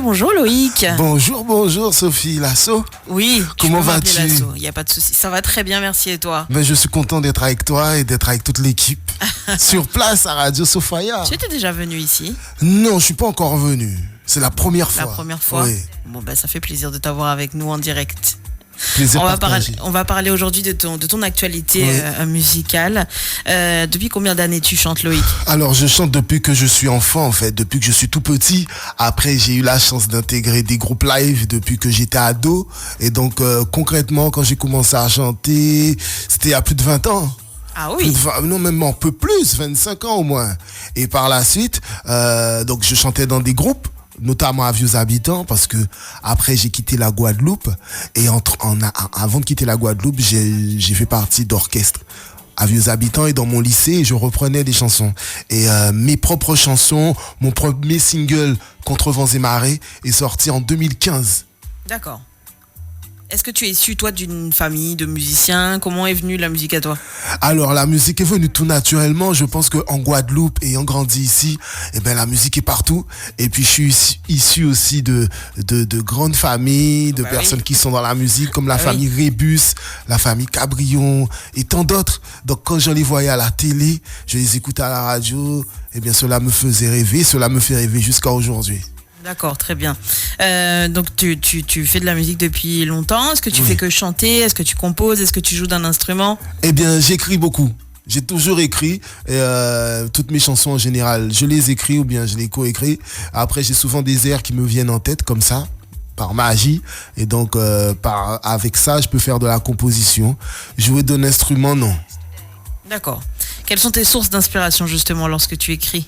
Bonjour Loïc. Bonjour Sophie Lasso. Oui, comment vas-tu? Il n'y a pas de souci. Ça va très bien, merci, et toi? Je suis content d'être avec toi et d'être avec toute l'équipe sur place à Radio Sophia. Tu étais déjà venu ici? Non, je ne suis pas encore venu. C'est la première fois. La première fois? Oui. Bon, ça fait plaisir de t'avoir avec nous en direct. Plaisir on va parler aujourd'hui de ton actualité musicale. Depuis combien d'années tu chantes, Loïc? Alors, je chante depuis que je suis enfant, en fait, depuis que je suis tout petit. Après, j'ai eu la chance d'intégrer des groupes live depuis que j'étais ado. Et donc, concrètement, quand j'ai commencé à chanter, c'était il y a plus de 20 ans. Ah oui. Non, même un peu plus, 25 ans au moins. Et par la suite, donc je chantais dans des groupes, notamment à Vieux Habitants, parce que après j'ai quitté la Guadeloupe, et avant de quitter la Guadeloupe, j'ai fait partie d'orchestre à Vieux Habitants, et dans mon lycée, je reprenais des chansons. Et mes propres chansons, mon premier single, Contre vents et marées, est sorti en 2015. D'accord. Est-ce que tu es issu, toi, d'une famille de musiciens? Comment est venue la musique à toi? Alors, la musique est venue tout naturellement. Je pense qu'en Guadeloupe, ayant grandi ici, la musique est partout. Et puis, je suis issu aussi de grandes familles, de personnes qui sont dans la musique, comme la famille Rébus, la famille Cabrion et tant d'autres. Donc, quand je les voyais à la télé, je les écoutais à la radio, cela me faisait rêver. Cela me fait rêver jusqu'à aujourd'hui. D'accord, très bien. Donc tu fais de la musique depuis longtemps. Est-ce que tu fais que chanter? Est-ce que tu composes? Est-ce que tu joues d'un instrument? J'écris beaucoup. J'ai toujours écrit toutes mes chansons en général. Je les écris ou bien je les co-écris. Après, j'ai souvent des airs qui me viennent en tête comme ça, par magie. Et donc, avec ça, je peux faire de la composition. Jouer d'un instrument, non. D'accord. Quelles sont tes sources d'inspiration justement lorsque tu écris?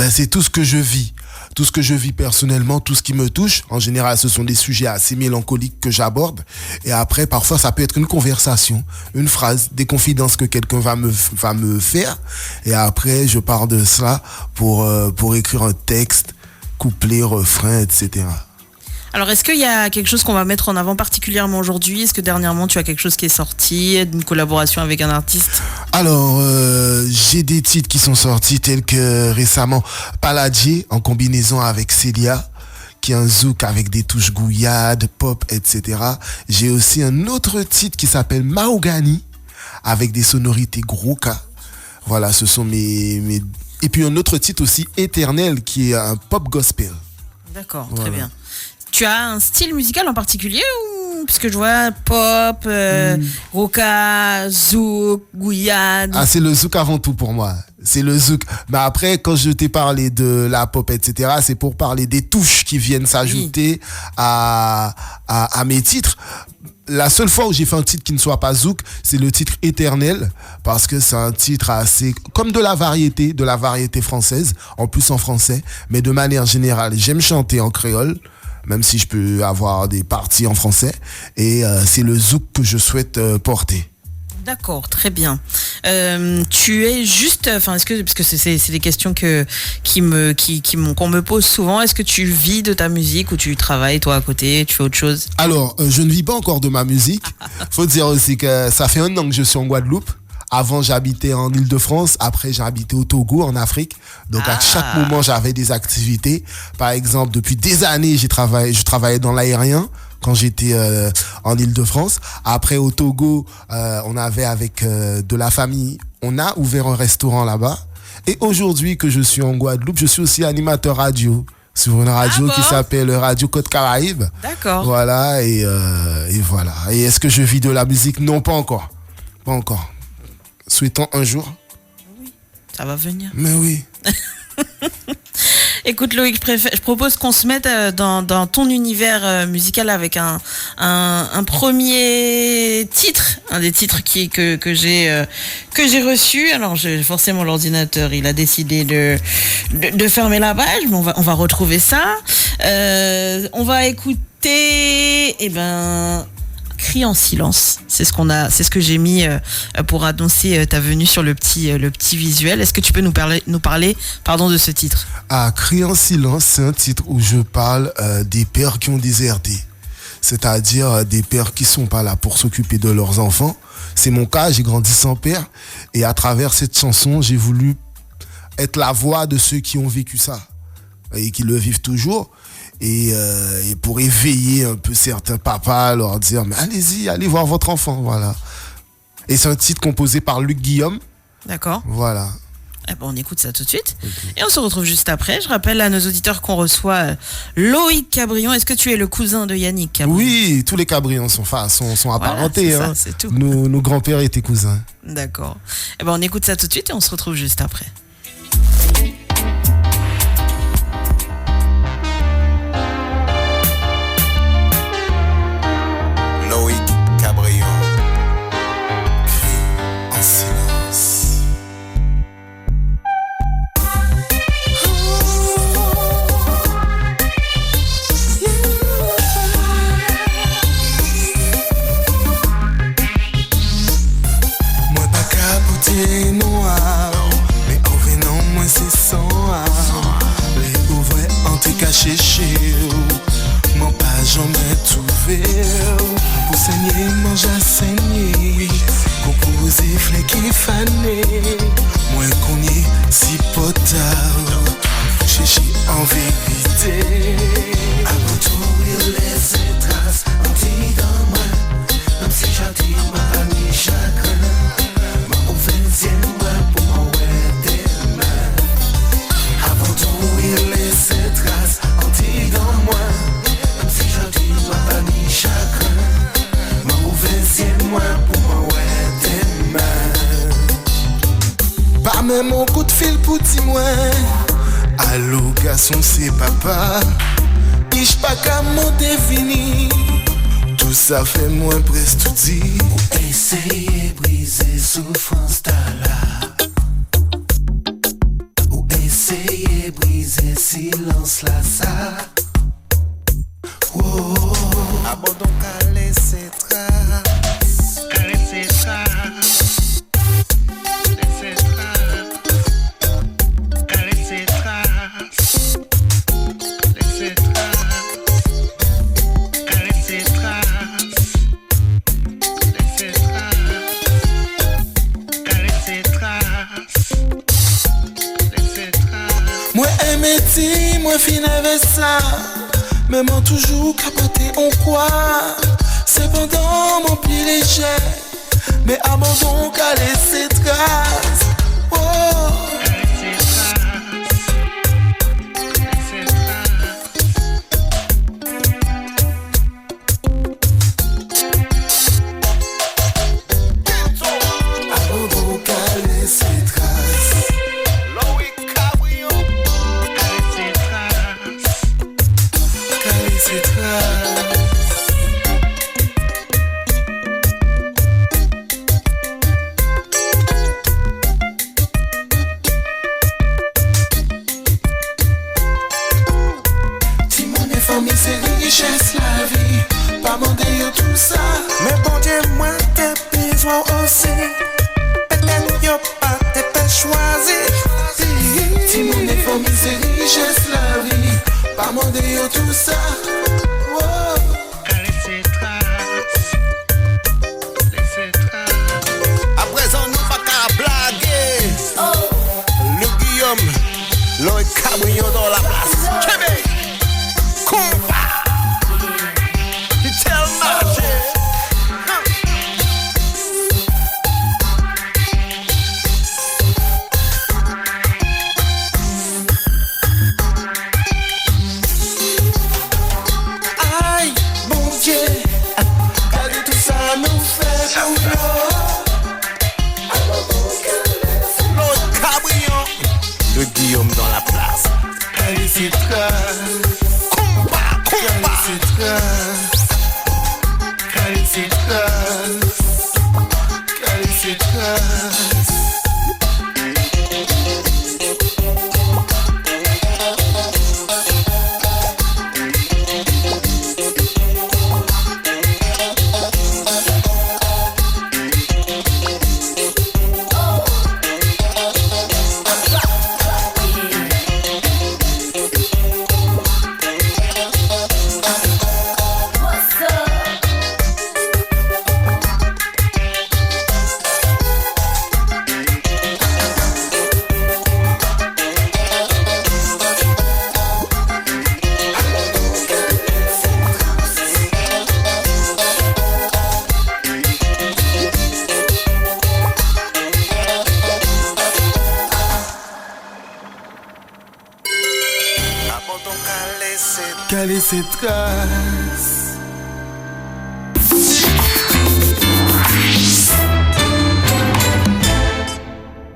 C'est tout ce que je vis. Tout ce que je vis personnellement, tout ce qui me touche. En général, ce sont des sujets assez mélancoliques que j'aborde. Et après, parfois, ça peut être une conversation, une phrase, des confidences que quelqu'un va me faire. Et après, je pars de cela pour écrire un texte, couplet, refrain, etc. Alors, est-ce qu'il y a quelque chose qu'on va mettre en avant particulièrement aujourd'hui? Est-ce que dernièrement, tu as quelque chose qui est sorti, une collaboration avec un artiste? Alors, j'ai des titres qui sont sortis tels que récemment Paladier en combinaison avec Célia, qui est un zouk avec des touches gouillades, pop, etc. J'ai aussi un autre titre qui s'appelle Mahogany avec des sonorités grouka. Voilà, ce sont mes... Et puis un autre titre aussi, Éternel, qui est un pop gospel. D'accord, très bien. Tu as un style musical en particulier ou... Parce que je vois pop, roca, zouk, gouillade. C'est le zouk avant tout pour moi. C'est le zouk. Mais après, quand je t'ai parlé de la pop, etc., c'est pour parler des touches qui viennent s'ajouter à mes titres. La seule fois où j'ai fait un titre qui ne soit pas zouk, c'est le titre Éternel, parce que c'est un titre assez, comme de la variété française, en plus en français, mais de manière générale, j'aime chanter en créole, même si je peux avoir des parties en français, et c'est le zouk que je souhaite porter. D'accord, très bien. Tu es juste, parce que c'est des questions qu'on me pose souvent. Est-ce que tu vis de ta musique ou tu travailles toi à côté, tu fais autre chose? Alors, je ne vis pas encore de ma musique. Faut dire aussi que ça fait 1 an que je suis en Guadeloupe. Avant, j'habitais en Île-de-France. Après, j'ai habité au Togo, en Afrique. Donc, à chaque moment, j'avais des activités. Par exemple, depuis des années, je travaillais dans l'aérien quand j'étais en Île-de-France. Après, au Togo, on avait avec de la famille, on a ouvert un restaurant là-bas. Et aujourd'hui que je suis en Guadeloupe, je suis aussi animateur radio sur une radio qui s'appelle Radio Côte Caraïbe. D'accord. Voilà, et voilà. Et est-ce que je vis de la musique? Non, pas encore. Pas encore. Souhaitons un jour. Oui, ça va venir. Mais oui. Écoute Loïc, je propose qu'on se mette dans ton univers musical avec un premier titre, un des titres que j'ai reçu. Alors forcément l'ordinateur il a décidé de fermer la page, mais on va retrouver ça. On va écouter Cri en silence, c'est ce que j'ai mis pour annoncer ta venue sur le petit visuel. Est-ce que tu peux nous parler de ce titre? Cri en silence, c'est un titre où je parle des pères qui ont déserté, c'est-à-dire des pères qui sont pas là pour s'occuper de leurs enfants. C'est mon cas, j'ai grandi sans père, et à travers cette chanson, j'ai voulu être la voix de ceux qui ont vécu ça. et qui le vivent toujours. Et pour éveiller un peu certains papas, leur dire mais allez-y, allez voir votre enfant, voilà. Et c'est un titre composé par Luc Guillaume. D'accord. Voilà. Eh ben, on écoute ça tout de suite. Okay. Et on se retrouve juste après. Je rappelle à nos auditeurs qu'on reçoit Loïc Cabrion. Est-ce que tu es le cousin de Yannick Cabrion? Oui, tous les Cabrions sont apparentés. Voilà, hein. c'est tout. Nos grands-pères étaient cousins. D'accord. Eh ben, on écoute ça tout de suite et on se retrouve juste après. Loïc Cabrion. En silence. Noir, mais en venant, moi c'est sans art. Les ouvrais entre cachés chez eux, mon pas jamais trouvé. Pour saigner, mange à saigner. Composer, fléquer, faner. Moi qu'on y si potard, chercher en vérité. Avant tout, il laisse traces, un petit dans moi. Même si j'attire ma famille chacun. Tiens-moi pour m'envoyer mains. Avant tout, il laisse traces anti dans moi. Même si j'en dis ma famille chacun. Tiens-moi pour m'envoyer mains. Pas même mon coup de fil pour dire moi. Allô, garçon, c'est papa. Ich pas qu'à m'en définir. Tout ça fait moins presque tout dit. Pour essayer briser souffrance d'Allah. Ou essayer briser silence là ça. Oh, abandon qu'à laisser trace. Qu'à laisser trace. Laisser trace. Qu'à laisser trace. Laisser trace. Qu'à laisser trace. Moi aimé ti, moi fin avec ça. Mais moi toujours capoté en quoi. Cependant mon pied léger. Mais abandon qu'à laisser trace. Oh. Caler ses traces.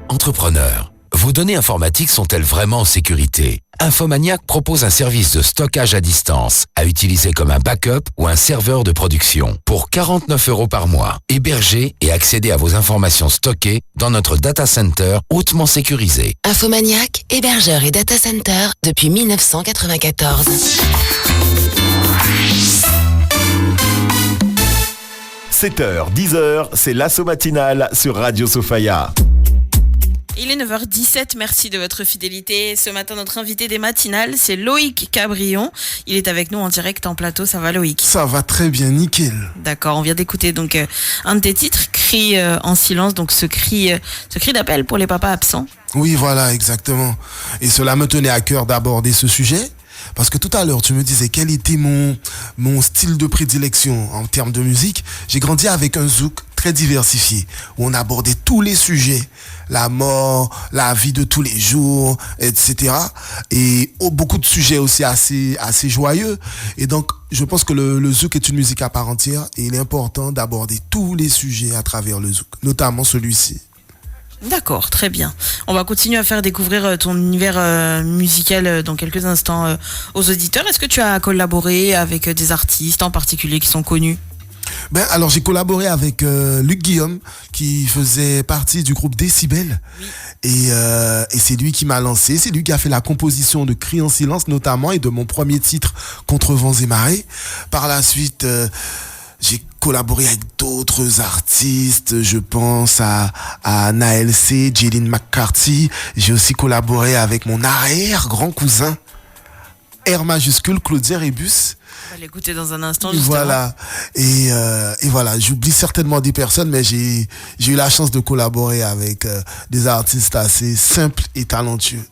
Entrepreneur, vos données informatiques sont-elles vraiment en sécurité? Infomaniac propose un service de stockage à distance, à utiliser comme un backup ou un serveur de production, pour 49 € par mois. Héberger et accéder à vos informations stockées dans notre data center hautement sécurisé. Infomaniac, hébergeur et data center depuis 1994. 7h, 10h, c'est l'assaut matinal sur Radio Sofaya. Il est 9h17, merci de votre fidélité. Ce matin, notre invité des matinales, c'est Loïc Cabrion. Il est avec nous en direct en plateau. Ça va, Loïc? Ça va très bien, nickel. D'accord, on vient d'écouter donc un de tes titres, Cri en silence, donc ce cri d'appel pour les papas absents. Oui, voilà, exactement. Et cela me tenait à cœur d'aborder ce sujet. Parce que tout à l'heure, tu me disais quel était mon style de prédilection en termes de musique. J'ai grandi avec un zouk très diversifié, où on abordait tous les sujets, la mort, la vie de tous les jours, etc. Et beaucoup de sujets aussi assez joyeux. Et donc, je pense que le zouk est une musique à part entière, et il est important d'aborder tous les sujets à travers le zouk, notamment celui-ci. D'accord, très bien. On va continuer à faire découvrir ton univers musical dans quelques instants aux auditeurs. Est-ce que tu as collaboré avec des artistes en particulier qui sont connus? Alors j'ai collaboré avec Luc Guillaume qui faisait partie du groupe Décibel. Oui. Et c'est lui qui m'a lancé, c'est lui qui a fait la composition de Cri en silence notamment et de mon premier titre Contre vents et marées. Par la suite j'ai collaboré avec d'autres artistes, je pense à Naël C, Jeline McCarthy. J'ai aussi collaboré avec mon arrière-grand cousin, R majuscule, Claudien Rébus. On va l'écouter dans un instant, justement. Voilà. Et voilà, j'oublie certainement des personnes, mais j'ai eu la chance de collaborer avec des artistes assez simples et talentueux.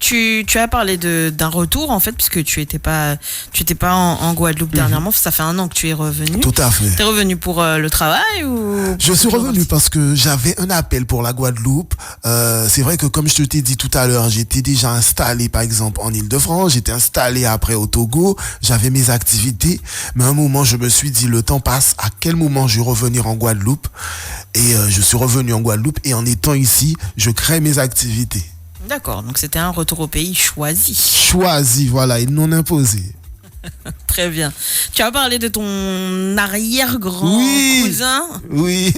Tu as parlé d'un retour, en fait, puisque tu étais pas en Guadeloupe dernièrement. Ça fait 1 an que tu es revenu. Tout à fait. T'es revenu pour le travail ou... Je suis revenu parce que j'avais un appel pour la Guadeloupe. C'est vrai que comme je te t'ai dit tout à l'heure, j'étais déjà installé, par exemple, en Île-de-France. J'étais installé après au Togo. J'avais mes activités. Mais à un moment, je me suis dit, le temps passe. À quel moment je vais revenir en Guadeloupe? Et je suis revenu en Guadeloupe. Et en étant ici, je crée mes activités. D'accord, donc c'était un retour au pays choisi. Choisi, voilà, et non imposé. Très bien. Tu as parlé de ton arrière-grand cousin. Oui,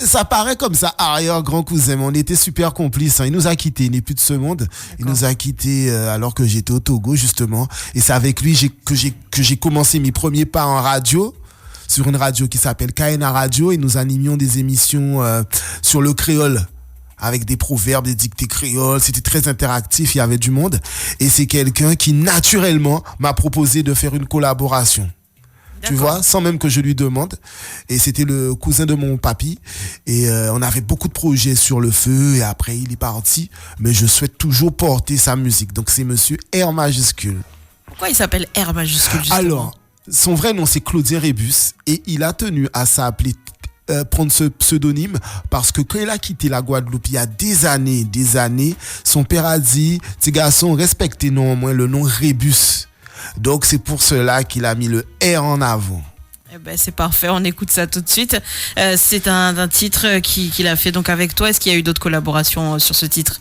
ça paraît comme ça, arrière-grand cousin, mais on était super complices. Il nous a quittés, il n'est plus de ce monde. D'accord. Il nous a quittés alors que j'étais au Togo, justement. Et c'est avec lui que j'ai commencé mes premiers pas en radio, sur une radio qui s'appelle KNA Radio, et nous animions des émissions sur le créole, avec des proverbes, des dictées créoles. C'était très interactif, il y avait du monde. Et c'est quelqu'un qui, naturellement, m'a proposé de faire une collaboration. D'accord. Tu vois, sans même que je lui demande. Et c'était le cousin de mon papy. Et on avait beaucoup de projets sur le feu. Et après, il est parti. Mais je souhaite toujours porter sa musique. Donc, c'est monsieur R majuscule. Pourquoi il s'appelle R majuscule, justement? Alors, son vrai nom, c'est Claudien Rébus. Et il a tenu à s'appeler prendre ce pseudonyme parce que quand il a quitté la Guadeloupe il y a des années, son père a dit, ces garçons, respectez néanmoins le nom Rébus. Donc c'est pour cela qu'il a mis le R en avant. Eh ben, c'est parfait, on écoute ça tout de suite. C'est un titre qu'il a fait donc avec toi. Est-ce qu'il y a eu d'autres collaborations sur ce titre?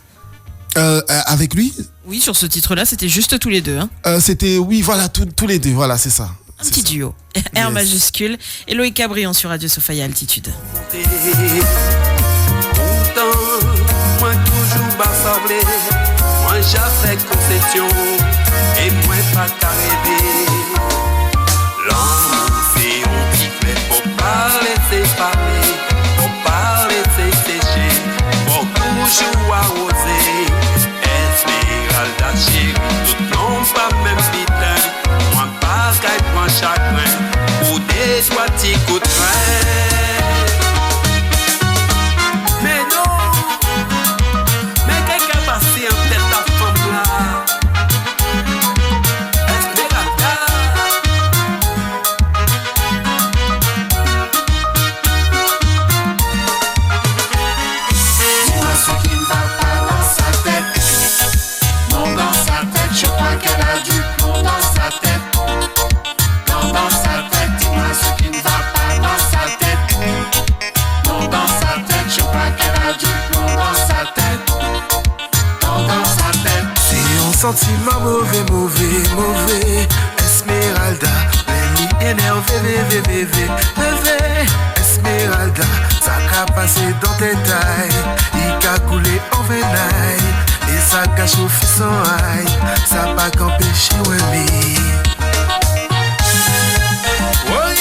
Avec lui? Oui, sur ce titre-là, c'était juste tous les deux. C'était, oui, voilà, tous les deux, voilà, c'est ça. Un petit duo. R majuscule et Loïc Cabrion sur Radio Sofaya Altitude. Pourtant, moi toujours bas sablé, moi j'ai fait concession et moi pas qu'à rêver. L'homme c'est un petit fait pour parler, c'est parler, pour parler, c'est sécher, pour toujours arroser. Esmeralda chérie, tout non pas même putain. Moi pas qu'à prendre chagrin ou des joies petits coups de frein. Mais non, mais quelqu'un passé en tête ta femme là. mauvais. Esmeralda, les lits énervés, Esmeralda, ça qu'a passé dans tes tailles, il a coulé en venaille, et ça qu'a chauffé son ail, ça pas qu'empêché Wally. Oui,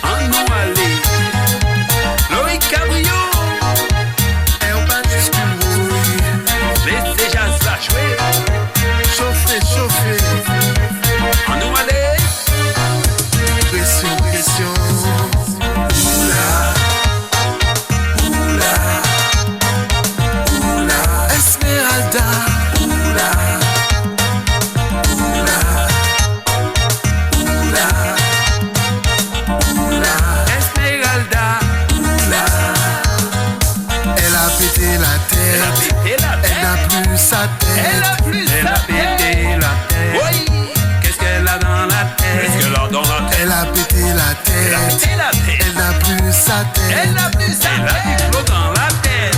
en nous aller, Loïc Cabrio, et on va jusqu'au oui, laissez jazz la jouer, chauffer, en nous aller, pression, Esmeralda, Esmeralda, elle a pété la tête, elle n'a plus sa tête, elle a pété la tête, oui, qu'est-ce qu'elle a dans la tête, elle a pété la tête, elle n'a plus sa tête, elle a du flot dans la tête.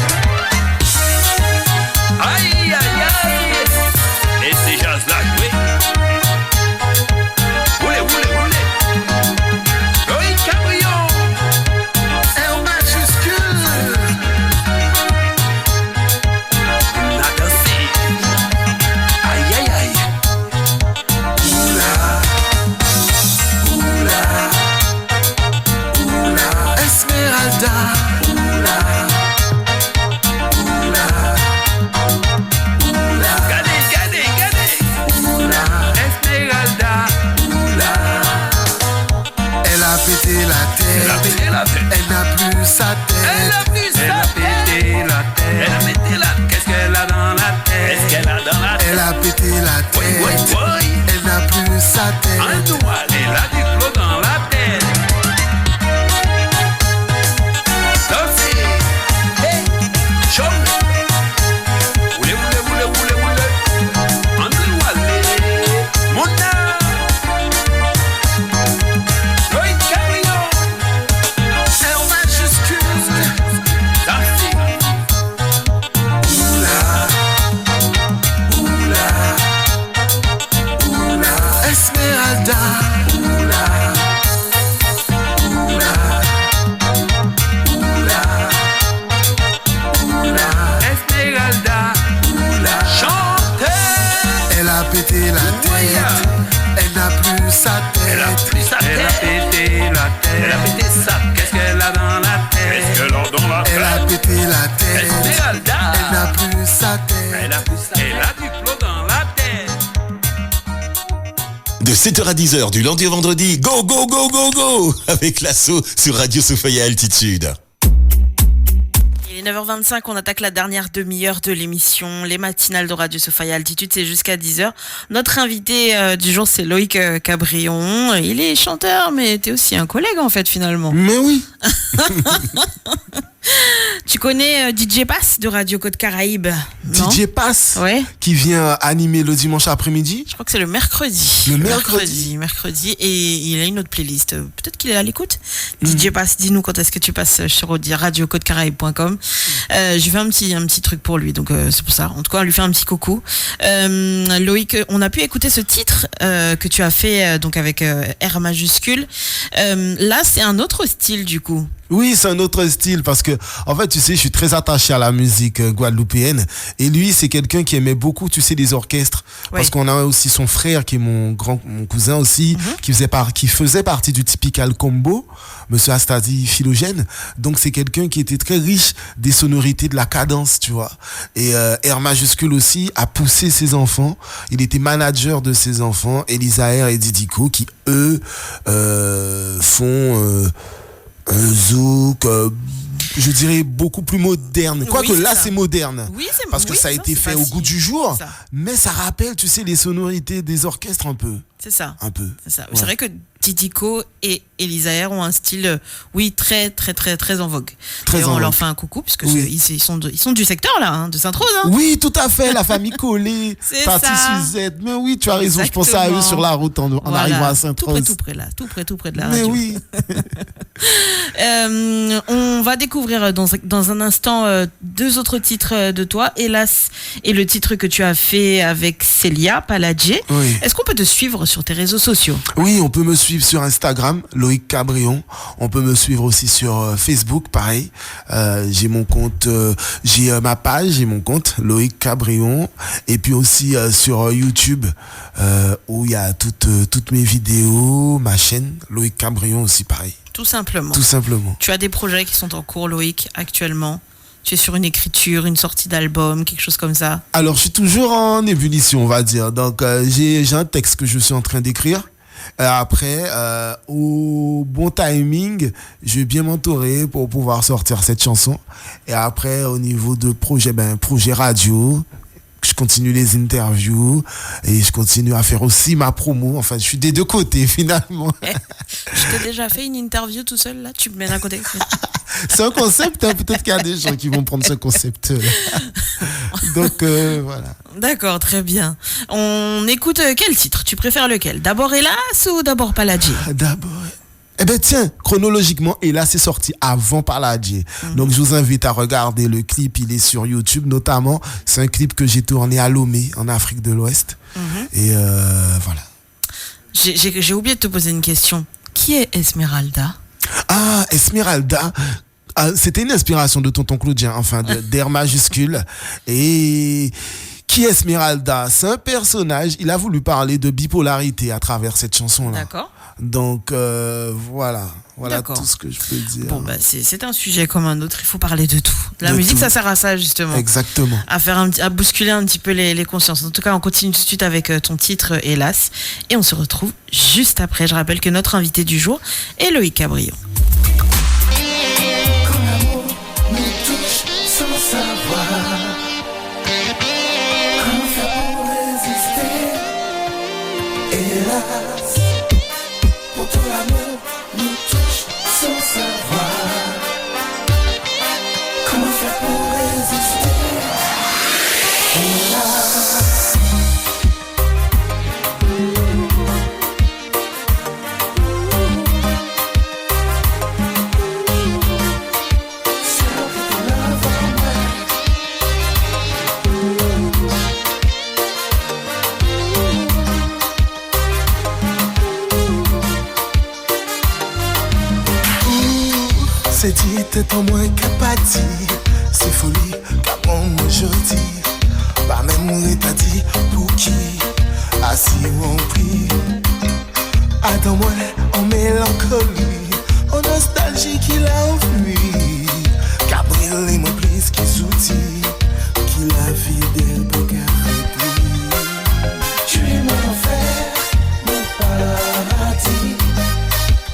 Aïe, aïe, aïe. Et c'est jazz là joué. Roulez. Loïc Cabrion. Et en majuscule. On a dansé. Aïe, aïe, aïe. Oula. Esmeralda. Elle a pété la tête, elle n'a plus sa tête, elle a pété la tête, qu'est-ce qu'elle a dans la tête, elle a pété la tête, elle n'a plus sa tête, elle a du flot dans la tête. Dansez, hey, show, roulez, en nous aller, mon âme. Pété la tête, elle n'a plus sa tête, elle a pété la tête, elle a pété sa, qu'est-ce qu'elle a dans la tête, elle a pété la tête, elle n'a plus sa tête, elle a du flot dans la tête. De 7h à 10h du lundi au vendredi, go avec l'assaut sur Radio Sophia Altitude. Il est 9h25, on attaque la dernière demi-heure de l'émission. Les matinales de Radio Sophia Altitude, c'est jusqu'à 10h. Notre invité du jour, c'est Loïc Cabrion. Il est chanteur, mais t'es aussi un collègue en fait finalement. Mais oui. Tu connais DJ Pass de Radio Côte Caraïbe, non? DJ Pass, ouais. Qui vient animer le dimanche après-midi. Je crois que c'est le mercredi. Mercredi. Et il a une autre playlist. Peut-être qu'il est à l'écoute. DJ Pass, dis-nous quand est-ce que tu passes sur radiocodecaraïbe.com. J'ai fait un petit truc pour lui, donc c'est pour ça. En tout cas, on lui fait un petit coucou. Loïc, on a pu écouter ce titre que tu as fait donc avec R majuscule. Là, c'est un autre style du coup. Oui, c'est un autre style parce que, en fait, tu sais, je suis très attaché à la musique guadeloupéenne. Et lui, c'est quelqu'un qui aimait beaucoup, tu sais, les orchestres. Oui. Parce qu'on a aussi son frère qui est mon cousin aussi, qui faisait partie du Typical Combo, Monsieur Astadi Philogène. Donc, c'est quelqu'un qui était très riche des sonorités, de la cadence, tu vois. Et R majuscule aussi a poussé ses enfants. Il était manager de ses enfants, Elisa R et Didico, qui, eux, font... un zouk, je dirais beaucoup plus moderne. Quoique oui, là, c'est moderne. Oui, parce que ça a été fait au goût du jour. Mais ça rappelle, tu sais, les sonorités des orchestres un peu. C'est ça. Un peu. C'est ça. Ouais. C'est vrai que Didico et Elisa R ont un style, oui, très, très, très, très en vogue. Et on leur fait un coucou, puisque ils sont du secteur, là, hein, de Sainte-Rose. Hein. Oui, tout à fait. La famille Collet, Tati Suzette. Mais oui, tu as raison. Exactement. Je pensais à eux sur la route en arrivant à Sainte-Rose. Tout près de là. Tout près de la radio. Mais oui. On va découvrir dans un instant deux autres titres de toi, Hélas, et le titre que tu as fait avec Célia Paladje. Oui. Est-ce qu'on peut te suivre sur tes réseaux sociaux? Oui, on peut me suivre sur Instagram, Loïc Cabrion. On peut me suivre aussi sur Facebook, pareil. J'ai mon compte, j'ai ma page, j'ai mon compte, Loïc Cabrion. Et puis aussi sur YouTube, où il y a toutes mes vidéos, ma chaîne, Loïc Cabrion aussi, pareil. Tout simplement. Tout simplement. Tu as des projets qui sont en cours, Loïc, actuellement? Tu es sur une écriture, une sortie d'album, quelque chose comme ça? Alors, je suis toujours en ébullition, on va dire. Donc, j'ai un texte que je suis en train d'écrire. Après, au bon timing, je vais bien m'entourer pour pouvoir sortir cette chanson. Et après, au niveau de projet radio, je continue les interviews et je continue à faire aussi ma promo. Enfin, je suis des deux côtés, finalement. Je t'ai déjà fait une interview tout seul, là? Tu me mets d'un côté? C'est un concept, hein. Peut-être qu'il y a des gens qui vont prendre ce concept. Donc, voilà. D'accord, très bien. On écoute quel titre? Tu préfères lequel? D'abord Hélas ou d'abord Paladje? D'abord... Eh ben tiens, chronologiquement, et là c'est sorti avant Paladje. Donc je vous invite à regarder le clip, il est sur YouTube notamment. C'est un clip que j'ai tourné à Lomé, en Afrique de l'Ouest. Et voilà. J'ai oublié de te poser une question. Qui est Esmeralda? Ah, Esmeralda, c'était une inspiration de Tonton Claudien, enfin d'R majuscule. Et... qui est Esmeralda? C'est un personnage, il a voulu parler de bipolarité à travers cette chanson-là. D'accord. Donc voilà D'accord. tout ce que je peux dire. Bon, c'est un sujet comme un autre, il faut parler de tout. La De musique, tout. ça sert à ça, justement. Exactement. À bousculer un petit peu les consciences. En tout cas, on continue tout de suite avec ton titre, Hélas. Et on se retrouve juste après. Je rappelle que notre invité du jour est Loïc Cabrion. Quand l'amour nous touche sans savoir, comment faire pour résister? Hélas, pour tout l'amour nous touche sans savoir, comment faire pour résister? Hélas. C'est dit, t'es en moins qu'à pas dit. C'est folie, car bon, moi je dis. Pas même où t'as dit, pour qui? Assis ou en prie. Attends-moi, en mélancolie, en nostalgie qu'il a enfui. Car brûler mon plus qu'ils outils, qui la vie d'elle pour qu'elle réplie. Tu es mon enfer, mon paradis.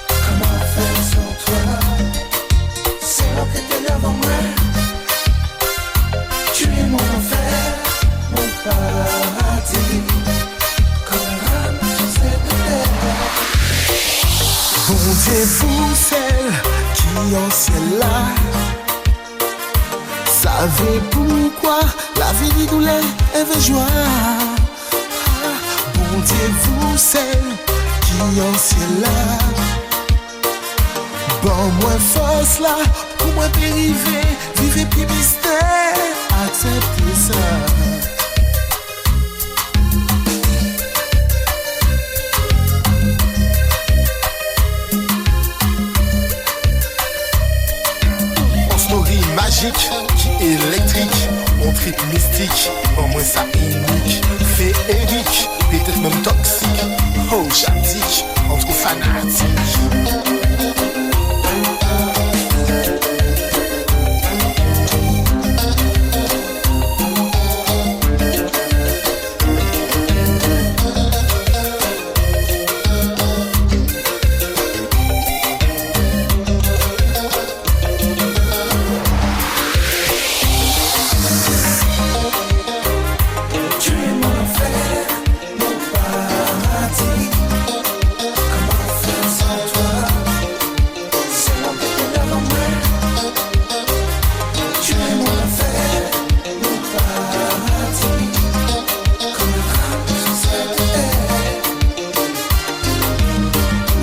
Comment faire sans toi? C'est là que t'es devant moi. Tu es mon enfer, mon paradis. Comme un rame sur cette terre. Bon Dieu, vous, celle qui en ciel là, savez pourquoi la vie douleur et veut joie. Bon Dieu, vous, celle qui en ciel là, bon, moi force là, pour moi dériver, vivre puis mystère, accepter ça. On story magique, qui est électrique, on trip mystique, bon moi ça unique, féerique, peut-être même toxique, oh j'abdique, on trouve fanatique.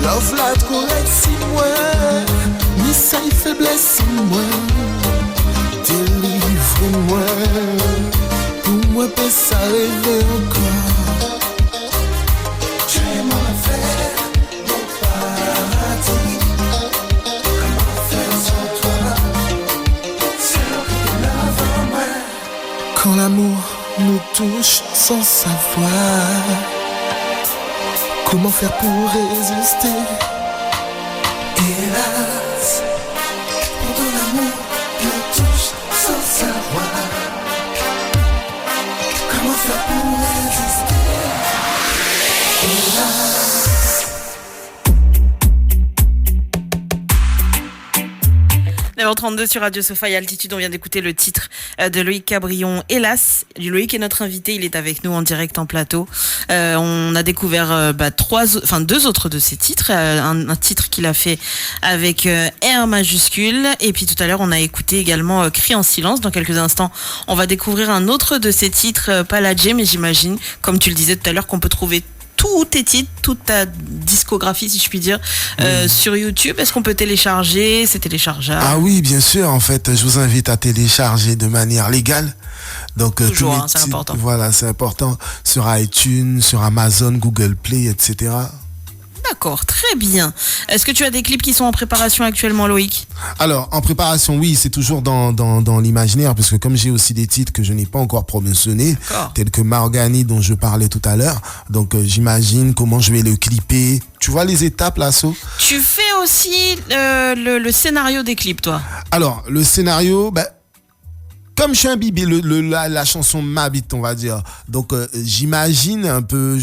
Love la correct si moi taille faiblesse en moi. Délivre-moi, pour moi peut s'arriver encore. Tu es mon enfer, mon paradis. Comment faire sans toi? C'est l'envie de l'avoir. Quand l'amour nous touche sans savoir, comment faire pour résister? Hélas, quand l'amour nous touche sans savoir, comment faire pour résister? Hélas. 9h32 sur Radio Sofa et Altitude, on vient d'écouter le titre de Loïc Cabrion, Hélas. Loïc est notre invité, il est avec nous en direct en plateau. On a découvert deux autres de ses titres. Un titre qu'il a fait avec R majuscule. Et puis tout à l'heure, on a écouté également Cri en silence. Dans quelques instants, on va découvrir un autre de ses titres, pas la J, mais j'imagine, comme tu le disais tout à l'heure, qu'on peut trouver tous tes titres, toute ta discographie, si je puis dire, sur YouTube. Est-ce qu'on peut télécharger? C'est téléchargeable? Ah oui, bien sûr. En fait, je vous invite à télécharger de manière légale. Donc, toujours, c'est important. Voilà, c'est important. Sur iTunes, sur Amazon, Google Play, etc. D'accord, très bien. Est-ce que tu as des clips qui sont en préparation actuellement, Loïc? Alors, en préparation, oui, c'est toujours dans l'imaginaire, parce que comme j'ai aussi des titres que je n'ai pas encore promotionnés, tels que Margani dont je parlais tout à l'heure, donc j'imagine comment je vais le clipper. Tu vois les étapes, Lasso? Tu fais aussi le scénario des clips, toi? Alors, le scénario, comme je suis imbibé, la chanson m'habite, on va dire. Donc, j'imagine un peu,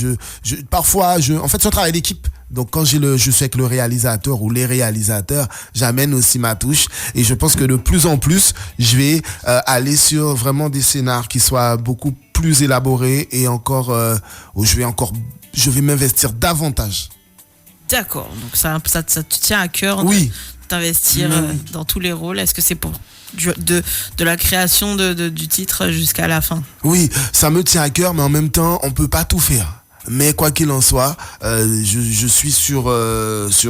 parfois, en fait, c'est un travail d'équipe. Donc, quand je suis avec le réalisateur ou les réalisateurs, j'amène aussi ma touche. Et je pense que de plus en plus, je vais aller sur vraiment des scénars qui soient beaucoup plus élaborés et encore, je vais m'investir davantage. D'accord. Donc, ça te tient à cœur d'investir dans tous les rôles. Est-ce que c'est pour de la création du titre jusqu'à la fin? Oui, ça me tient à cœur, mais en même temps, on peut pas tout faire. Mais quoi qu'il en soit, je suis sur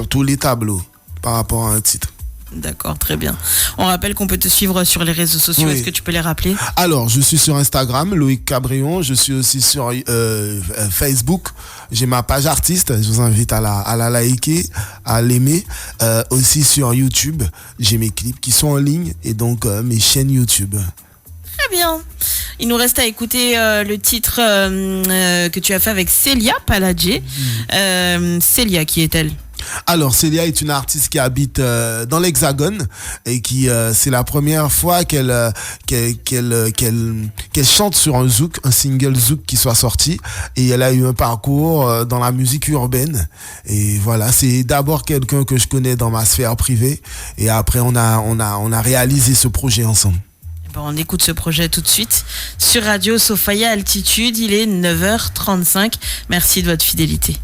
tous les tableaux par rapport à un titre. D'accord, très bien. On rappelle qu'on peut te suivre sur les réseaux sociaux. Est-ce que tu peux les rappeler? Alors, je suis sur Instagram, Loïc Cabrion. Je suis aussi sur Facebook. J'ai ma page artiste. Je vous invite à la liker, à l'aimer. Aussi sur YouTube, j'ai mes clips qui sont en ligne et donc mes chaînes YouTube. Très bien. Il nous reste à écouter le titre que tu as fait avec Célia Paladjé. Célia, qui est-elle? Alors, Célia est une artiste qui habite dans l'Hexagone et qui c'est la première fois qu'elle chante sur un zouk, un single zouk qui soit sorti, et elle a eu un parcours dans la musique urbaine. Et voilà, c'est d'abord quelqu'un que je connais dans ma sphère privée, et après on a réalisé ce projet ensemble. On écoute ce projet tout de suite sur Radio Sofa Altitude. Il est 9h35. Merci de votre fidélité.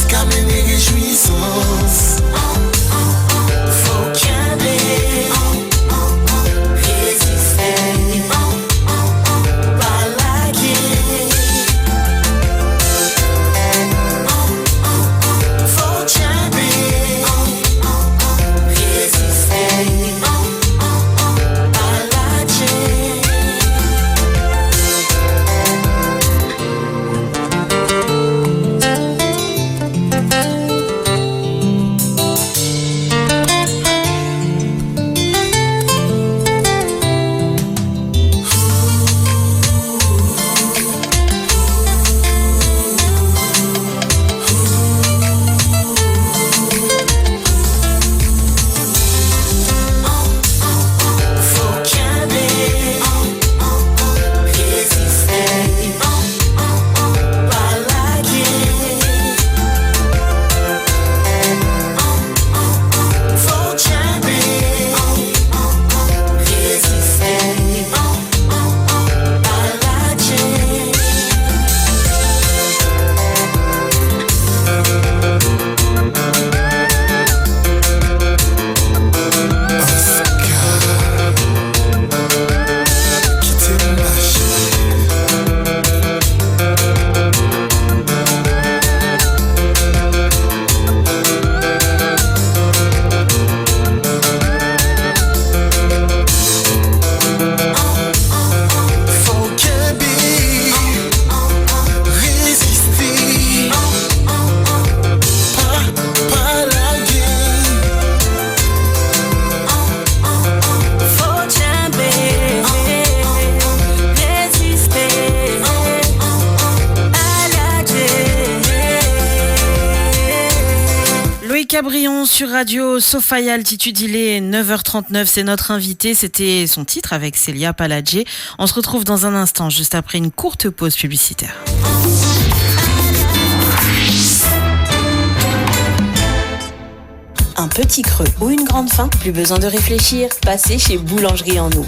jusqu'à mener réjouissance. Faut qu'aimer, résister, pas laguer. Faut qu'aimer, résister, pas laguer. Faut qu'aimer, résister, pas laguer. Faut qu'aimer, résister, pas laguer. Quitter ma chérie. Faut qu'aimer, résister, pas laguer. Faut qu'aimer, résister, pas laguer. Loïc Cabrion sur Radio Sophia Altitude, il est 9h39, c'est notre invité, c'était son titre avec Célia Paladje. On se retrouve dans un instant, juste après une courte pause publicitaire. Un petit creux ou une grande faim, plus besoin de réfléchir, passez chez Boulangerie en eau.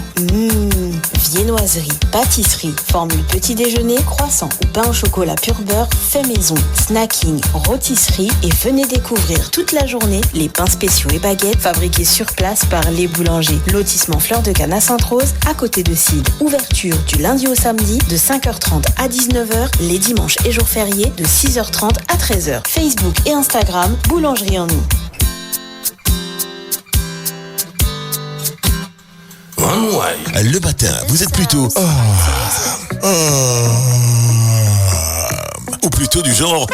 Viennoiserie, pâtisserie, formule petit déjeuner, croissant ou pain au chocolat pur beurre, fait maison, snacking, rôtisserie et venez découvrir toute la journée les pains spéciaux et baguettes fabriqués sur place par les boulangers. Lotissement Fleur de Canne à Sainte-Rose, à côté de Cide. Ouverture du lundi au samedi de 5h30 à 19h, les dimanches et jours fériés de 6h30 à 13h. Facebook et Instagram, Boulangerie en eau. Le matin, vous êtes plutôt ou plutôt du genre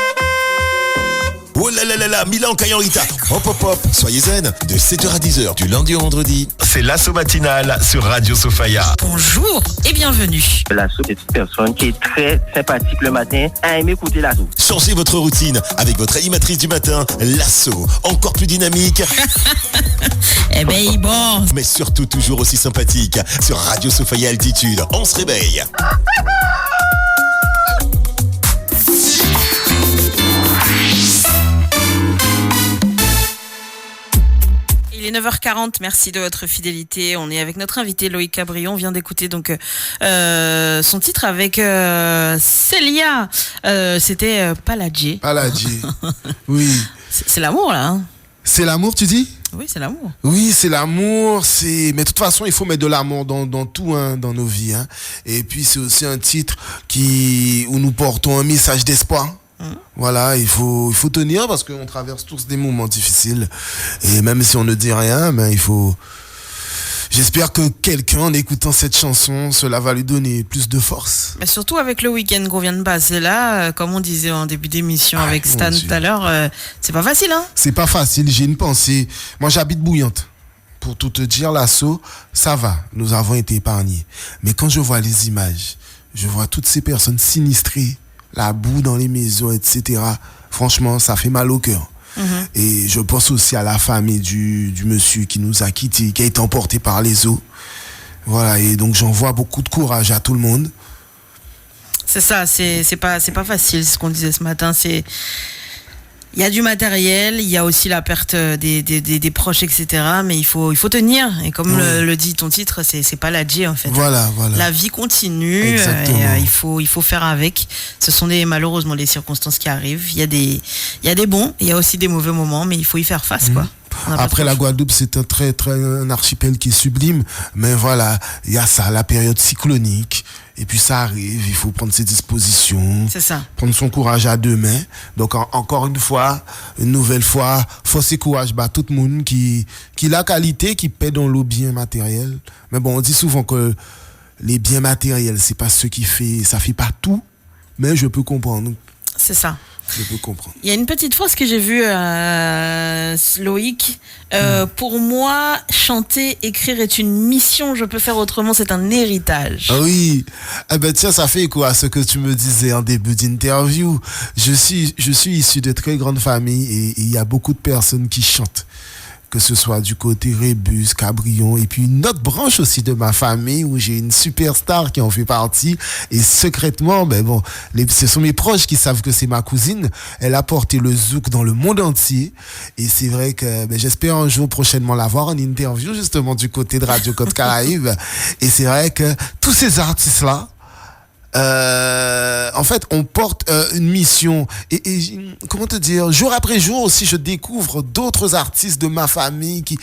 oh là là là là, Milan Kayanrita. Hop hop hop, soyez zen. De 7h à 10h du lundi au vendredi. C'est l'assaut matinal sur Radio Sophia. Bonjour et bienvenue. L'assaut est une personne qui est très sympathique le matin, à aimer écouter l'assaut. Changez votre routine avec votre animatrice du matin, l'assaut. Encore plus dynamique. Eh ben bon. Mais surtout toujours aussi sympathique. Sur Radio Sophia Altitude, on se réveille. Il est 9h40, merci de votre fidélité. On est avec notre invité Loïc Cabrion. On vient d'écouter donc son titre avec Célia. C'était Paladje. Paladje. Oui. C'est l'amour là. Hein. C'est l'amour, tu dis? Oui, c'est l'amour. Oui, c'est l'amour. Mais de toute façon, il faut mettre de l'amour dans tout, hein, dans nos vies. Hein. Et puis c'est aussi un titre où nous portons un message d'espoir. Voilà, il faut tenir parce qu'on traverse tous des moments difficiles. Et même si on ne dit rien, il faut... J'espère que quelqu'un, en écoutant cette chanson, cela va lui donner plus de force. Mais surtout avec le week-end qu'on vient de passer là, comme on disait en début d'émission avec Stan tout à l'heure, c'est pas facile, hein? C'est pas facile, j'ai une pensée. Moi, j'habite Bouillante. Pour tout te dire, l'assaut, ça va, nous avons été épargnés. Mais quand je vois les images, je vois toutes ces personnes sinistrées, la boue dans les maisons, etc. Franchement, ça fait mal au cœur. Et je pense aussi à la famille du monsieur qui nous a quittés, qui a été emporté par les eaux. Voilà, et donc j'envoie beaucoup de courage à tout le monde. C'est ça, c'est pas facile ce qu'on disait ce matin. Il y a du matériel, il y a aussi la perte des proches, etc. Mais il faut tenir. Et comme le dit ton titre, c'est pas la J en fait. Voilà. La vie continue. Exactement. Et il faut faire avec. Ce sont malheureusement les circonstances qui arrivent. Il y a des bons, il y a aussi des mauvais moments, mais il faut y faire face, quoi. Après, la Guadeloupe, c'est un archipel qui est sublime. Mais voilà, il y a ça, la période cyclonique. Et puis ça arrive, il faut prendre ses dispositions. C'est ça. Prendre son courage à deux mains. Donc encore une nouvelle fois, force et courage à tout le monde qui la qualité, qui paie dans le bien matériel. Mais bon, on dit souvent que les biens matériels, c'est pas ce qui fait, ça fait pas tout. Mais je peux comprendre. C'est ça. Je peux comprendre. Il y a une petite phrase que j'ai vue, Loïc. Pour moi, chanter, écrire est une mission. Je peux faire autrement, c'est un héritage. Ah oui. Eh ben tiens, ça fait quoi ce que tu me disais en début d'interview. Je suis issu de très grandes familles et il y a beaucoup de personnes qui chantent. Que ce soit du côté Rébus, Cabrion, et puis une autre branche aussi de ma famille où j'ai une superstar qui en fait partie. Et secrètement, ce sont mes proches qui savent que c'est ma cousine. Elle a porté le zouk dans le monde entier. Et c'est vrai que j'espère un jour prochainement la voir en interview justement du côté de Radio Côte Caraïbe. Et c'est vrai que tous ces artistes-là, en fait, on porte une mission et comment te dire, jour après jour aussi, je découvre d'autres artistes de ma famille qui,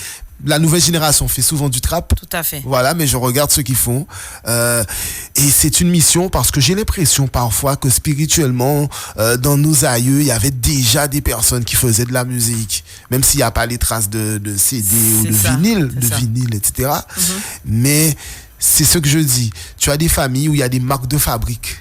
la nouvelle génération fait souvent du trap. Tout à fait. Voilà, mais je regarde ce qu'ils font et c'est une mission parce que j'ai l'impression parfois que spirituellement, dans nos aïeux, il y avait déjà des personnes qui faisaient de la musique, même s'il n'y a pas les traces de CD ou de vinyle, etc. Mais c'est ce que je dis. Tu as des familles où il y a des marques de fabrique.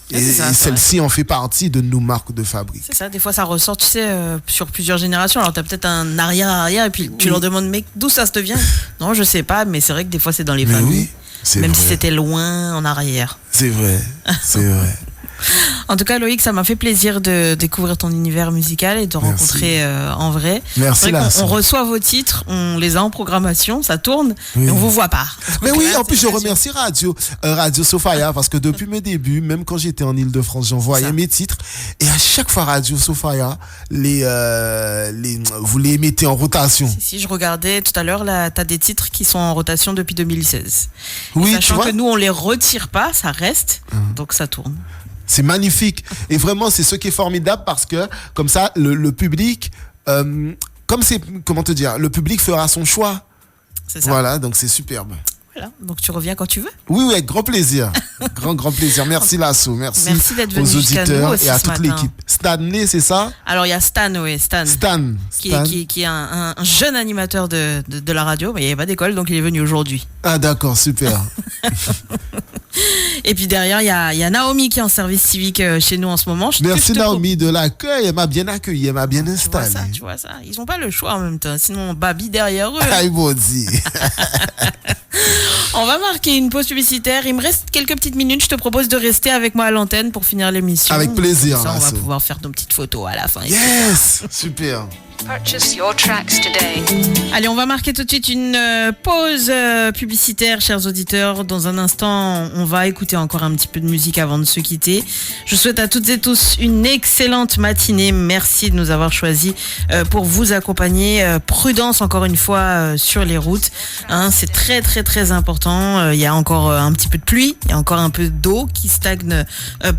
Et celle-ci en fait partie de nos marques de fabrique. C'est ça, des fois ça ressort, tu sais, sur plusieurs générations. Alors tu as peut-être un arrière, et puis tu leur demandes, mais d'où ça te vient? Non, je sais pas, mais c'est vrai que des fois c'est dans les familles. Oui, même si c'était loin en arrière. C'est vrai, c'est vrai. En tout cas, Loïc, ça m'a fait plaisir de découvrir ton univers musical et de rencontrer en vrai. Merci. C'est vrai qu'on reçoit vos titres, on les a en programmation, ça tourne, mais on vous voit pas. Mais oui, en plus je remercie Radio Sophia parce que depuis mes débuts, même quand j'étais en Ile-de-France, j'envoyais mes titres et à chaque fois Radio Sophia, vous les mettez en rotation. Si je regardais tout à l'heure, là, t'as des titres qui sont en rotation depuis 2016. Oui, sachant que nous on les retire pas, ça reste, donc ça tourne. C'est magnifique. Et vraiment, c'est ce qui est formidable parce que, comme ça, le public, le public fera son choix. C'est ça. Voilà, donc c'est superbe. Voilà, donc tu reviens quand tu veux. Oui, avec grand plaisir. grand plaisir. Merci Lasso, merci d'être venu aux auditeurs aussi et à toute l'équipe. Stanley, c'est ça? Alors il y a Stan, qui est un jeune animateur de la radio, mais il n'y avait pas d'école, donc il est venu aujourd'hui. Ah d'accord, super. Et puis derrière, il y a Naomi qui est en service civique chez nous en ce moment. Merci Naomi de l'accueil, elle m'a bien accueilli, elle m'a bien installé. Tu vois ça, ils n'ont pas le choix en même temps, sinon on babille derrière eux. Ah, ils m'ont dit. On va marquer une pause publicitaire. Il me reste quelques petites minutes. Je te propose de rester avec moi à l'antenne pour finir l'émission. Avec plaisir. Ça, on va pouvoir faire nos petites photos à la fin. Yes, super. Purchase your tracks today. Allez, on va marquer tout de suite une pause publicitaire, chers auditeurs. Dans un instant, on va écouter encore un petit peu de musique avant de se quitter. Je souhaite à toutes et tous une excellente matinée. Merci de nous avoir choisis pour vous accompagner. Prudence encore une fois sur les routes. C'est très très très important. Il y a encore un petit peu de pluie, il y a encore un peu d'eau qui stagne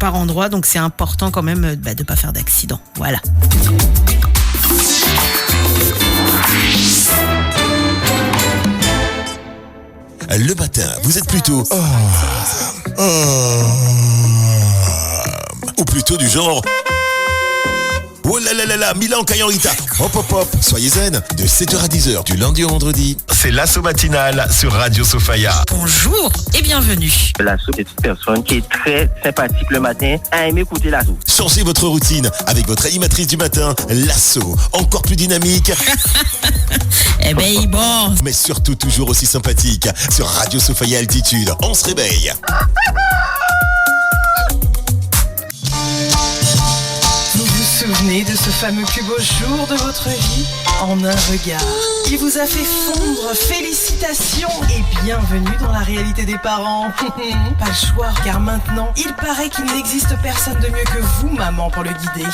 par endroits. Donc c'est important quand même de ne pas faire d'accident. Voilà. Le matin, vous êtes plutôt ou plutôt du genre oh là là là là, Milan Kayanrita. Hop hop hop, soyez zen. De 7h à 10h du lundi au vendredi. C'est l'assaut matinal sur Radio Sophia. Bonjour et bienvenue. L'assaut est une personne qui est très sympathique le matin, à aimer écouter l'assaut. Changez votre routine avec votre animatrice du matin, l'assaut. Encore plus dynamique. Eh ben bon. Mais surtout toujours aussi sympathique. Sur Radio Sophia Altitude, on se réveille. Vous vous souvenez de ce fameux plus beau jour de votre vie en un regard qui vous a fait fondre. Félicitations et bienvenue dans la réalité des parents. Pas le choix, car maintenant, il paraît qu'il n'existe personne de mieux que vous, maman, pour le guider.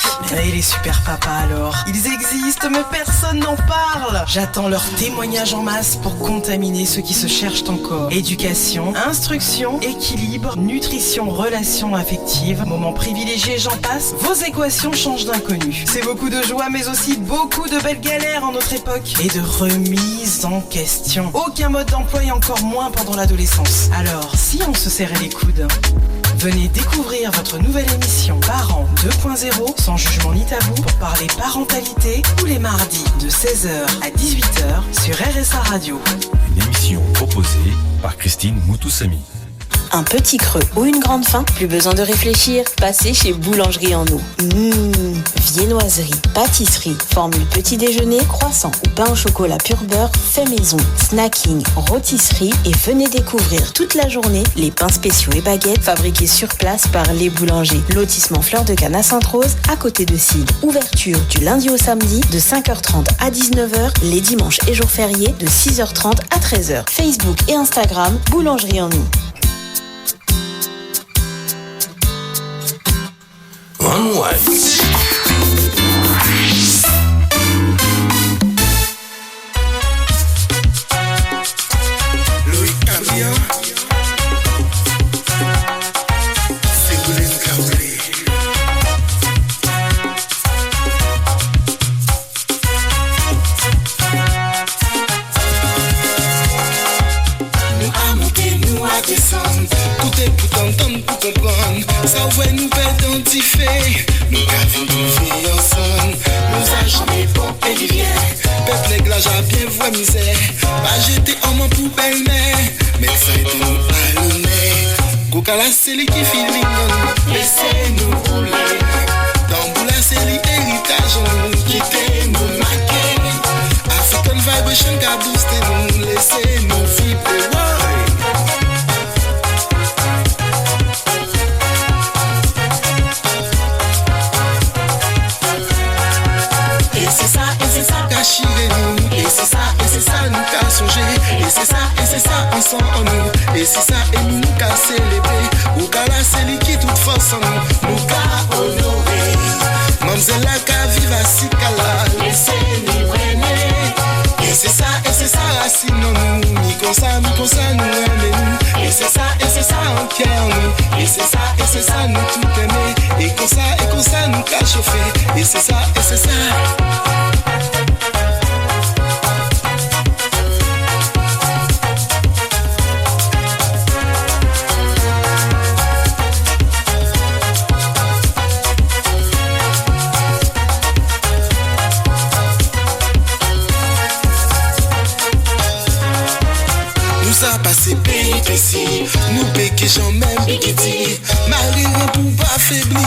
Et les super papas alors? Ils existent, mais personne n'en parle. J'attends leur témoignage en masse pour contaminer ceux qui se cherchent encore. Éducation, instruction, équilibre, nutrition, relations affectives, moments privilégiés, j'en passe. Vos équations changent d'inconnu. C'est beaucoup de joie, mais aussi beaucoup de belles galères en notre époque. Et de remise en question. Aucun mode d'emploi et encore moins pendant l'adolescence. Alors, si on se serrait les coudes, venez découvrir votre nouvelle émission Parents 2.0, sans jugement ni tabou, pour parler parentalité, tous les mardis de 16h à 18h sur RSA Radio. Une émission proposée par Christine Moutoussamy. Un petit creux ou une grande faim, plus besoin de réfléchir, passez chez Boulangerie en eau. Viennoiserie, pâtisserie, formule petit déjeuner, croissant ou pain au chocolat pur beurre, fait maison, snacking, rôtisserie et venez découvrir toute la journée les pains spéciaux et baguettes fabriqués sur place par les boulangers. Lotissement Fleur de Canne à Sainte-Rose, à côté de Cide. Ouverture du lundi au samedi de 5h30 à 19h, les dimanches et jours fériés de 6h30 à 13h. Facebook et Instagram, Boulangerie en eau. One way. Louis Cabrian, c'est vous les cabrés. Nous à monter, nous à descendre, tout est pour t'entendre, pour comprendre. Ça ouais nous identifier, nous avons trouvé ensemble. Nous a jamais bon et vivien. Peuple nègre j'ai bien voix misère. Pas jeter en mon poubelle mais ça est nous allumé. Kokala c'est lui qui feeling. Laissez-nous rouler. Dans boula c'est l'héritage qui t'est nous marqué. African vibration qu'a boosté nous. Laissez-nous vibrer. Et c'est ça, nous qu'a songé. Et c'est ça, ensemble en nous. Et c'est ça, et nous qu'a célébré. Ou qu'a la céli qui toute force en nous. Nous qu'a honoré. Mamzella qu'a vive à Sikala. Laissez-nous régner. Et c'est ça, racine en nous. Ni comme ça, nous aimer nous. Et c'est ça, entière en nous. Et c'est ça, nous tout aimer. Et comme ça, nous qu'a chauffé. Et c'est ça. Passé péripéties, nous péqués j'en même bigidi. Marie pour pas faiblir,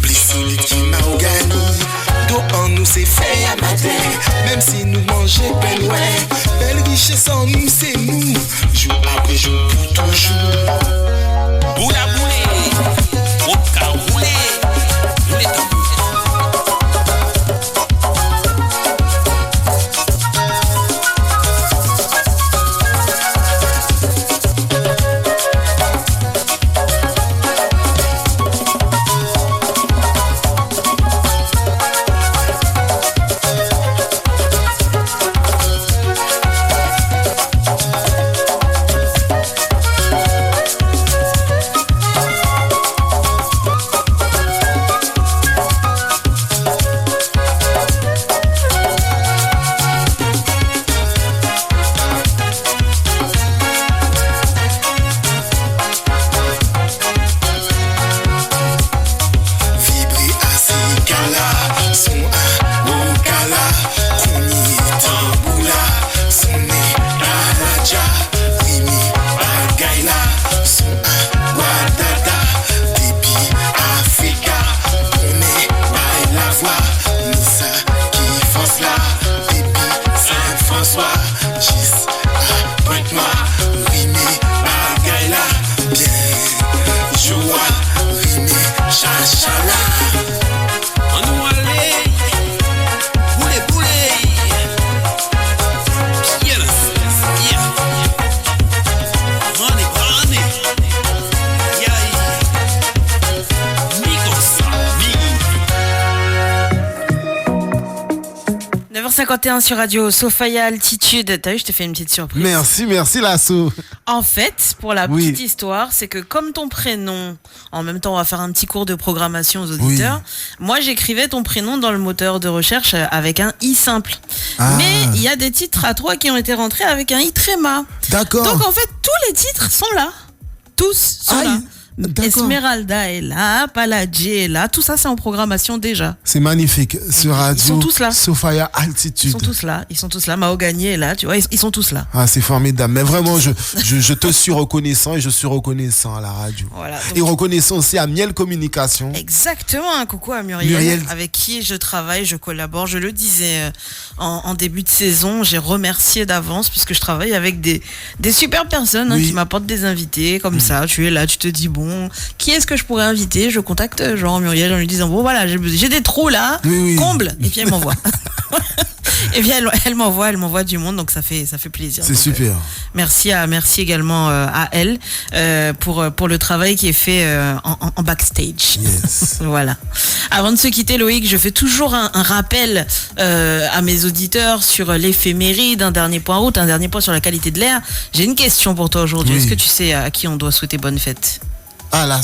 plus solide qui m'a organisé. Dos en nous c'est fait à matin, même si nous mangeons peine ouais. Belle richesse en nous c'est nous, jour après jour pour toujours. Boula boulé, au cas roulé, roulé tout. 9h51 sur Radio Sophia Altitude. T'as vu, je t'ai fait une petite surprise. Merci Lasso. En fait, pour la petite histoire, c'est que comme ton prénom, en même temps on va faire un petit cours de programmation aux auditeurs, moi j'écrivais ton prénom dans le moteur de recherche avec un i simple. Mais il y a des titres à toi qui ont été rentrés avec un i tréma. D'accord. Donc en fait, tous les titres sont là. Tous sont là. Esmeralda est là, Paladji est là, tout ça c'est en programmation déjà. C'est magnifique. Sur Radio Ils sont tous là. Sophia Altitude. Ils sont tous là. Mahogany est là, tu vois, ils sont tous là. Ah, c'est formidable. Mais vraiment, je te suis reconnaissant et je suis reconnaissant à la radio. Voilà, donc... Et reconnaissant aussi à Miel Communication. Exactement, un coucou à Muriel, avec qui je travaille, je collabore. Je le disais en début de saison, j'ai remercié d'avance puisque je travaille avec des super personnes qui m'apportent des invités comme ça. Tu es là, tu te dis bon, qui est-ce que je pourrais inviter? Je contacte Jean-Muriel en lui disant bon voilà, j'ai des trous là, comble, et puis elle m'envoie. Et bien elle m'envoie du monde, donc ça fait plaisir. C'est donc, super. Merci également à elle pour le travail qui est fait en backstage. Yes. Voilà. Avant de se quitter, Loïc, je fais toujours un rappel à mes auditeurs sur l'éphéméride, un dernier point route, un dernier point sur la qualité de l'air. J'ai une question pour toi aujourd'hui. Est-ce que tu sais à qui on doit souhaiter bonne fête? Ah,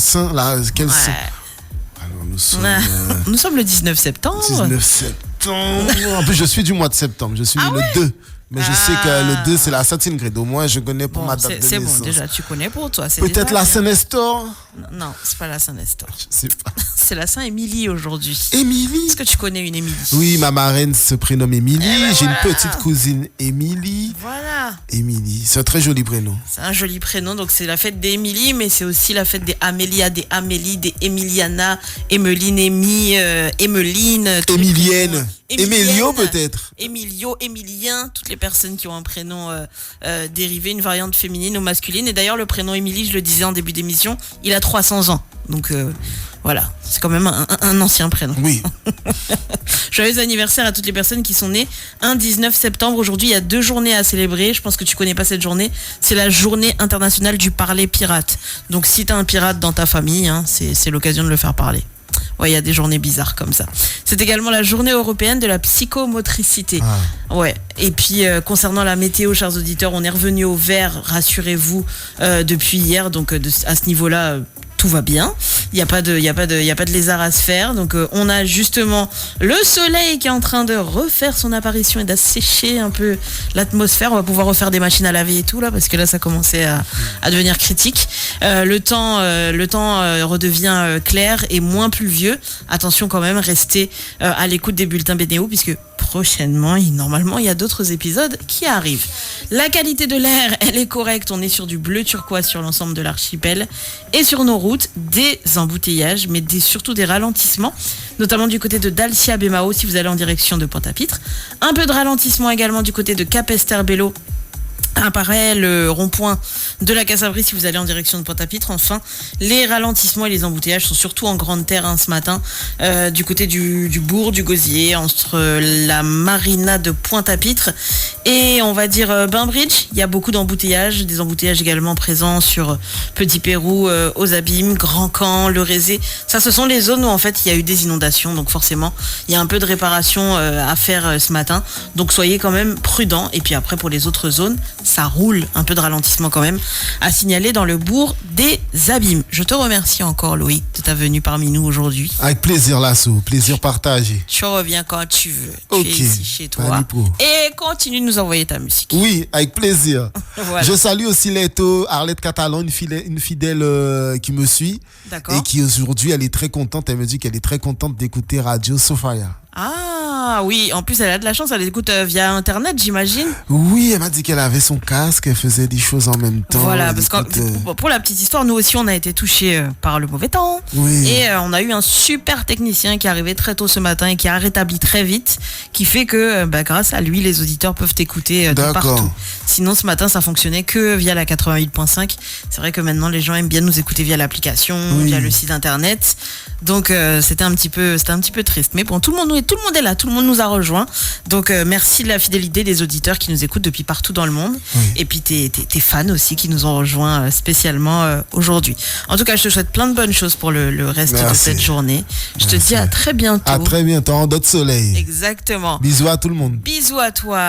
quelle Saint? Alors, nous sommes le 19 septembre. 19 septembre. En plus, je suis du mois de septembre. Je suis le 2. Mais je sais que le 2, c'est la Sainte-Ingrid. Au moins, je connais pour ma date de naissance. C'est bon, déjà, tu connais pour toi. Peut-être la Saint-Nestor? Non, c'est pas la Saint-Nestor. Je sais pas. C'est la Saint-Émilie aujourd'hui. Émilie? Est-ce que tu connais une Émilie? Oui, ma marraine se prénomme Émilie. J'ai une petite cousine Émilie. Voilà. Émilie, c'est un très joli prénom. C'est un joli prénom, donc c'est la fête d'Émilie, mais c'est aussi la fête des Amélia, des Amélie, des Emiliana, Emeline, Emeline. Émilienne. Emilio peut-être. Emilio, Emilien, toutes les personnes qui ont un prénom dérivé, une variante féminine ou masculine. Et d'ailleurs, le prénom Émilie, je le disais en début d'émission, il a 300 ans. Donc voilà, c'est quand même un ancien prénom. Oui. Joyeux anniversaire à toutes les personnes qui sont nées un 19 septembre. Aujourd'hui, il y a 2 journées à célébrer. Je pense que tu connais pas cette journée. C'est la journée internationale du parler pirate. Donc si tu as un pirate dans ta famille, c'est l'occasion de le faire parler. Ouais, il y a des journées bizarres comme ça. C'est également la journée européenne de la psychomotricité. Ouais. Et puis, concernant la météo, chers auditeurs, on est revenu au vert, rassurez-vous, depuis hier. Donc, à ce niveau-là, tout va bien. Il y a pas de lézard à se faire. Donc, on a justement le soleil qui est en train de refaire son apparition et d'assécher un peu l'atmosphère. On va pouvoir refaire des machines à laver et tout là, parce que là, ça commençait à devenir critique. Le temps redevient clair et moins pluvieux. Attention quand même, restez à l'écoute des bulletins BNO puisque prochainement, normalement, il y a d'autres épisodes qui arrivent. La qualité de l'air, elle est correcte. On est sur du bleu turquoise sur l'ensemble de l'archipel et sur nos routes, des embouteillages, mais surtout des ralentissements, notamment du côté de Dalcia-Bémao si vous allez en direction de Pointe-à-Pitre. Un peu de ralentissement également du côté de Cap-Esterbello. Apparaît le rond-point de la Cassabrie si vous allez en direction de Pointe-à-Pitre. Enfin, les ralentissements et les embouteillages sont surtout en grande terre ce matin, du côté du bourg, du Gosier, entre la marina de Pointe-à-Pitre et on va dire Bainbridge. Il y a beaucoup d'embouteillages, des embouteillages également présents sur Petit Pérou, aux Abîmes, Grand Camp, le Rézé. Ça, ce sont les zones où en fait il y a eu des inondations, donc forcément il y a un peu de réparation à faire ce matin. Donc soyez quand même prudents. Et puis après pour les autres zones, ça roule, un peu de ralentissement quand même à signaler dans le bourg des Abîmes. Je te remercie encore Loïc de ta venue parmi nous aujourd'hui. Avec plaisir Lasso, plaisir partagé. Tu reviens quand tu veux. Ok. Tu es ici chez toi. Et continue de nous envoyer ta musique. Oui, avec plaisir. Voilà. Je salue aussi Leto, Arlette Catalan, une fidèle qui me suit. D'accord. Et qui aujourd'hui, elle est très contente. Elle me dit qu'elle est très contente d'écouter Radio Sophia. Ah oui, en plus elle a de la chance, elle écoute via internet j'imagine. Oui, elle m'a dit qu'elle avait son casque, elle faisait des choses en même temps. Voilà, parce que pour la petite histoire, nous aussi on a été touchés par le mauvais temps. Oui. Et on a eu un super technicien qui est arrivé très tôt ce matin et qui a rétabli très vite, qui fait que grâce à lui, les auditeurs peuvent écouter de partout. Sinon ce matin ça fonctionnait que via la 88.5. C'est vrai que maintenant les gens aiment bien nous écouter via l'application, via le site internet. Donc c'était un petit peu triste. Mais bon, tout le monde est là, tout le monde nous a rejoints. Donc merci de la fidélité des auditeurs qui nous écoutent depuis partout dans le monde. Oui. Et puis tes fans aussi qui nous ont rejoints spécialement aujourd'hui. En tout cas, je te souhaite plein de bonnes choses pour le reste de Merci. cette journée. Je te dis à très bientôt. À très bientôt, en d'autres soleil. Exactement. Bisous à tout le monde. Bisous à toi.